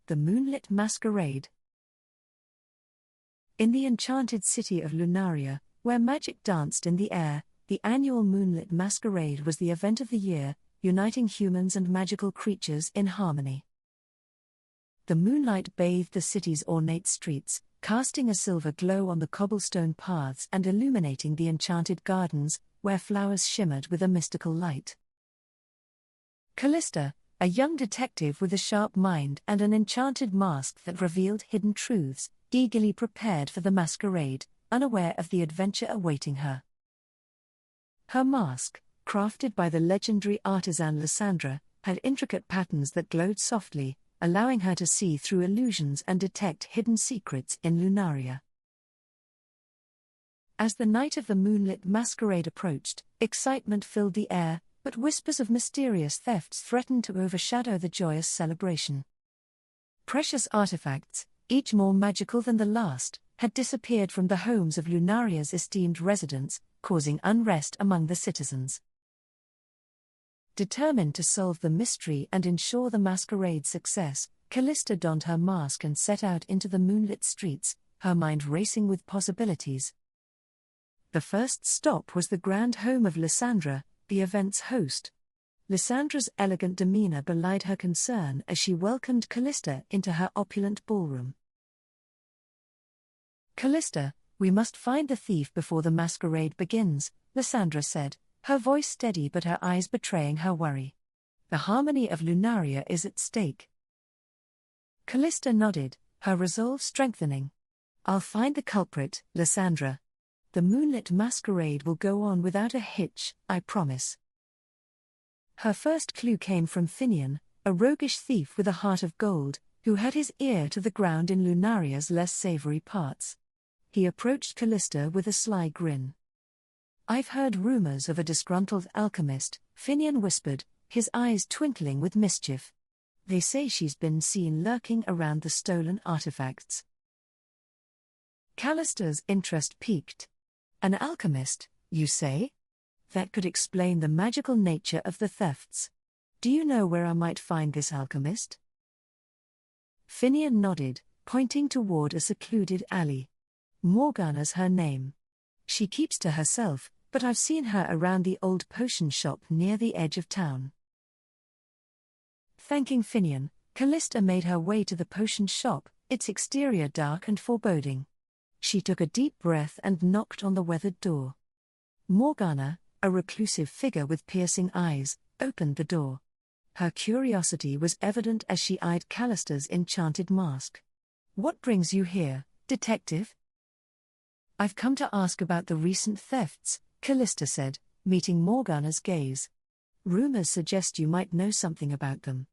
The Moonlit Masquerade. In the enchanted city of Lunaria, where magic danced in the air, the annual Moonlit Masquerade was the event of the year, uniting humans and magical creatures in harmony. The moonlight bathed the city's ornate streets, casting a silver glow on the cobblestone paths and illuminating the enchanted gardens, where flowers shimmered with a mystical light. Callista, a young detective with a sharp mind and an enchanted mask that revealed hidden truths, eagerly prepared for the masquerade, unaware of the adventure awaiting her. Her mask, crafted by the legendary artisan Lysandra, had intricate patterns that glowed softly, allowing her to see through illusions and detect hidden secrets in Lunaria. As the night of the Moonlit Masquerade approached, excitement filled the air, but whispers of mysterious thefts threatened to overshadow the joyous celebration. Precious artifacts, each more magical than the last, had disappeared from the homes of Lunaria's esteemed residents, causing unrest among the citizens. Determined to solve the mystery and ensure the masquerade's success, Callista donned her mask and set out into the moonlit streets, her mind racing with possibilities. The first stop was the grand home of Lysandra, the event's host. Lysandra's elegant demeanor belied her concern as she welcomed Callista into her opulent ballroom. "Callista, we must find the thief before the masquerade begins," Lysandra said, her voice steady but her eyes betraying her worry. "The harmony of Lunaria is at stake." Callista nodded, her resolve strengthening. "I'll find the culprit, Lysandra. The Moonlit Masquerade will go on without a hitch, I promise." Her first clue came from Finian, a roguish thief with a heart of gold, who had his ear to the ground in Lunaria's less savory parts. He approached Callista with a sly grin. "I've heard rumors of a disgruntled alchemist," Finian whispered, his eyes twinkling with mischief. "They say she's been seen lurking around the stolen artifacts." Callista's interest piqued. "An alchemist, you say? That could explain the magical nature of the thefts. Do you know where I might find this alchemist?" Finian nodded, pointing toward a secluded alley. "Morgana's her name. She keeps to herself, but I've seen her around the old potion shop near the edge of town." Thanking Finian, Callista made her way to the potion shop, its exterior dark and foreboding. She took a deep breath and knocked on the weathered door. Morgana, a reclusive figure with piercing eyes, opened the door. Her curiosity was evident as she eyed Callista's enchanted mask. "What brings you here, detective?" "I've come to ask about the recent thefts," Callista said, meeting Morgana's gaze. "Rumors suggest you might know something about them."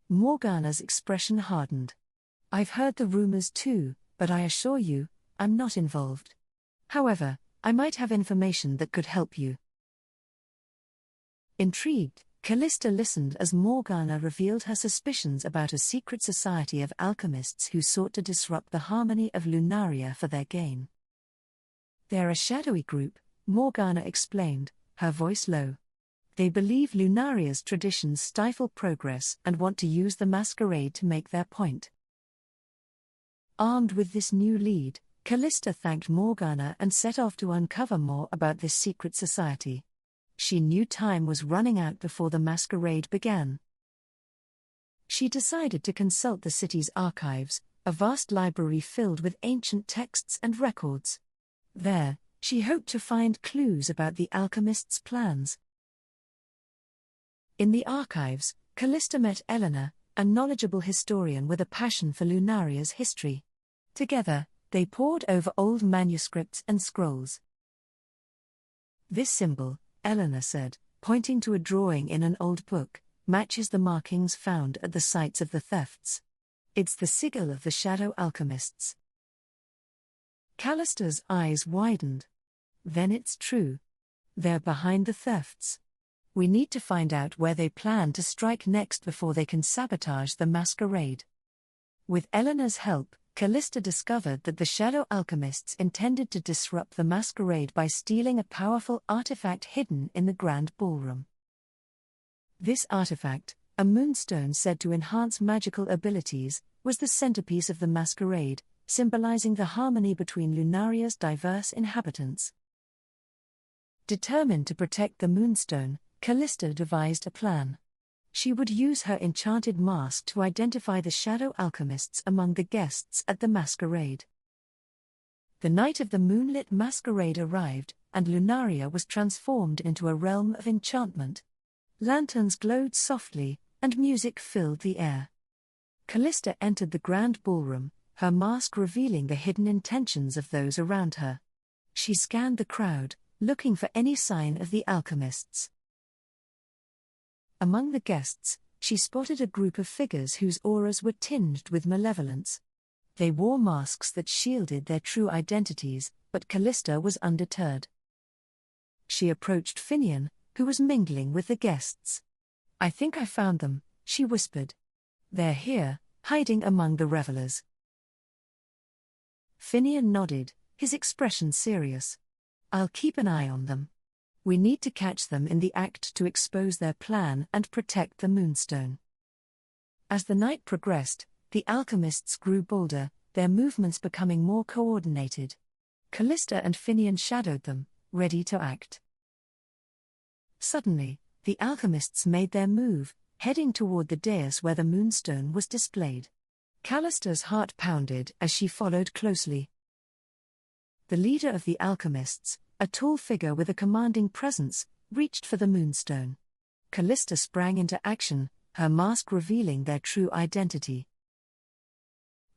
Morgana's expression hardened. "I've heard the rumors too, but I assure you, I'm not involved. However, I might have information that could help you." Intrigued, Callista listened as Morgana revealed her suspicions about a secret society of alchemists who sought to disrupt the harmony of Lunaria for their gain. "They're a shadowy group," Morgana explained, her voice low. "They believe Lunaria's traditions stifle progress and want to use the masquerade to make their point." Armed with this new lead, Callista thanked Morgana and set off to uncover more about this secret society. She knew time was running out before the masquerade began. She decided to consult the city's archives, a vast library filled with ancient texts and records. There, she hoped to find clues about the alchemist's plans. In the archives, Callista met Eleanor, a knowledgeable historian with a passion for Lunaria's history. Together, they pored over old manuscripts and scrolls. "This symbol," Eleanor said, pointing to a drawing in an old book, "matches the markings found at the sites of the thefts. It's the sigil of the shadow alchemists." Callista's eyes widened. "Then it's true. They're behind the thefts. We need to find out where they plan to strike next before they can sabotage the masquerade." With Eleanor's help, Callista discovered that the shadow alchemists intended to disrupt the masquerade by stealing a powerful artifact hidden in the grand ballroom. This artifact, A moonstone said to enhance magical abilities, was the centerpiece of the masquerade, symbolizing the harmony between Lunaria's diverse inhabitants. Determined to protect the moonstone, Callista devised a plan. She would use her enchanted mask to identify the shadow alchemists among the guests at the masquerade. The night of the Moonlit Masquerade arrived, and Lunaria was transformed into a realm of enchantment. Lanterns glowed softly, and music filled the air. Callista entered the grand ballroom, her mask revealing the hidden intentions of those around her. She scanned the crowd, looking for any sign of the alchemists. Among the guests, she spotted a group of figures whose auras were tinged with malevolence. They wore masks that shielded their true identities, but Callista was undeterred. She approached Finian, who was mingling with the guests. "I think I found them," she whispered. "They're here, hiding among the revelers." Finian nodded, his expression serious. "I'll keep an eye on them. We need to catch them in the act to expose their plan and protect the moonstone." As the night progressed, the alchemists grew bolder, their movements becoming more coordinated. Callista and Finian shadowed them, ready to act. Suddenly, the alchemists made their move, heading toward the dais where the moonstone was displayed. Callista's heart pounded as she followed closely. The leader of the alchemists, a tall figure with a commanding presence, reached for the moonstone. Callista sprang into action, her mask revealing their true identity.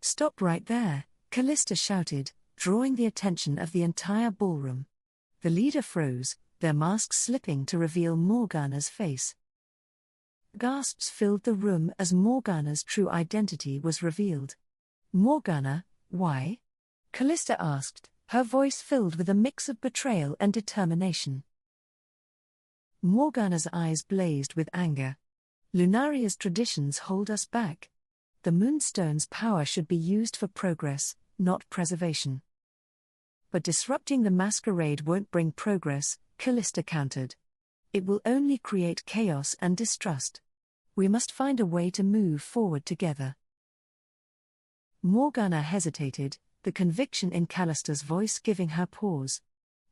"Stop right there," Callista shouted, drawing the attention of the entire ballroom. The leader froze, their masks slipping to reveal Morgana's face. Gasps filled the room as Morgana's true identity was revealed. "Morgana, why?" Callista asked, her voice filled with a mix of betrayal and determination. Morgana's eyes blazed with anger. "Lunaria's traditions hold us back. The moonstone's power should be used for progress, not preservation." "But disrupting the masquerade won't bring progress," Callista countered. "It will only create chaos and distrust. We must find a way to move forward together." Morgana hesitated, the conviction in Callista's voice giving her pause.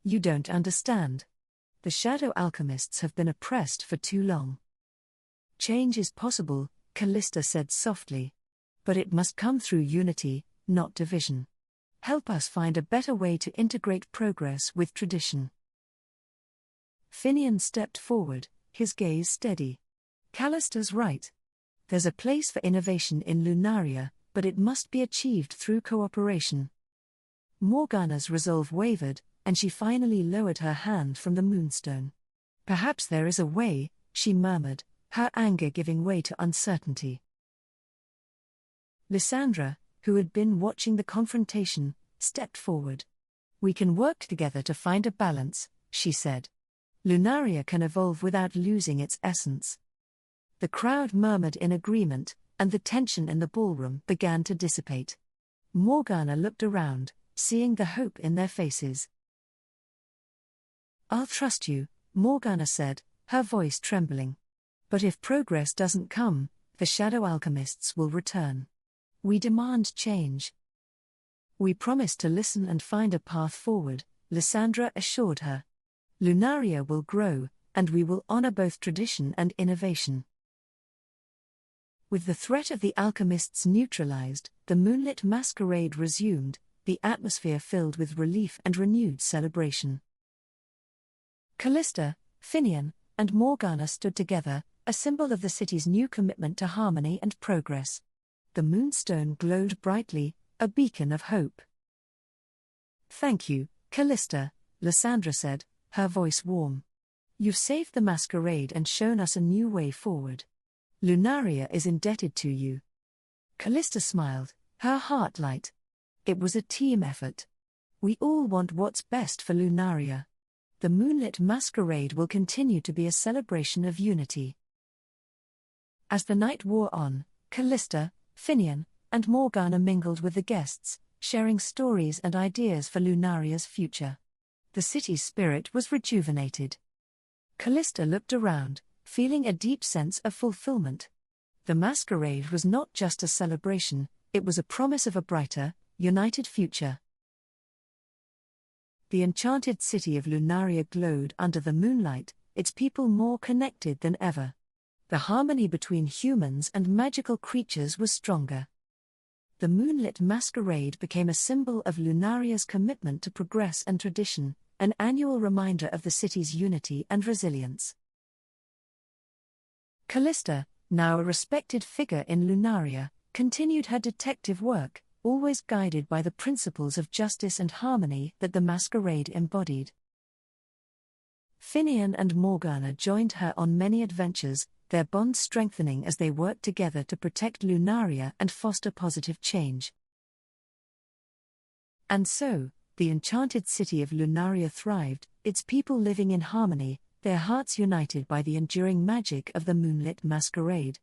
"You don't understand. The shadow alchemists have been oppressed for too long." "Change is possible," Callista said softly. "But it must come through unity, not division. Help us find a better way to integrate progress with tradition." Finian stepped forward, his gaze steady. "Callista's right. There's a place for innovation in Lunaria, but it must be achieved through cooperation." Morgana's resolve wavered, and she finally lowered her hand from the moonstone. "Perhaps there is a way," she murmured, her anger giving way to uncertainty. Lysandra, who had been watching the confrontation, stepped forward. "We can work together to find a balance," she said. "Lunaria can evolve without losing its essence." The crowd murmured in agreement, and the tension in the ballroom began to dissipate. Morgana looked around, seeing the hope in their faces. "I'll trust you," Morgana said, her voice trembling. "But if progress doesn't come, the shadow alchemists will return. We demand change." "We promise to listen and find a path forward," Lysandra assured her. "Lunaria will grow, and we will honor both tradition and innovation." With the threat of the alchemists neutralized, the Moonlit Masquerade resumed, the atmosphere filled with relief and renewed celebration. Callista, Finian, and Morgana stood together, a symbol of the city's new commitment to harmony and progress. The moonstone glowed brightly, a beacon of hope. "Thank you, Callista," Lysandra said, her voice warm. "You've saved the masquerade and shown us a new way forward. Lunaria is indebted to you." Callista smiled, her heart light. It was a team effort. We all want what's best for Lunaria. The Moonlit Masquerade will continue to be a celebration of unity. As the night wore on, Callista, Finian, and Morgana mingled with the guests, sharing stories and ideas for Lunaria's future. The city's spirit was rejuvenated. Callista looked around, feeling a deep sense of fulfillment. The masquerade was not just a celebration, it was a promise of a brighter, united future. The enchanted city of Lunaria glowed under the moonlight, its people more connected than ever. The harmony between humans and magical creatures was stronger. The Moonlit Masquerade became a symbol of Lunaria's commitment to progress and tradition, an annual reminder of the city's unity and resilience. Callista, now a respected figure in Lunaria, continued her detective work, always guided by the principles of justice and harmony that the masquerade embodied. Finian and Morgana joined her on many adventures, their bond strengthening as they worked together to protect Lunaria and foster positive change. And so, the enchanted city of Lunaria thrived, its people living in harmony, their hearts united by the enduring magic of the Moonlit Masquerade.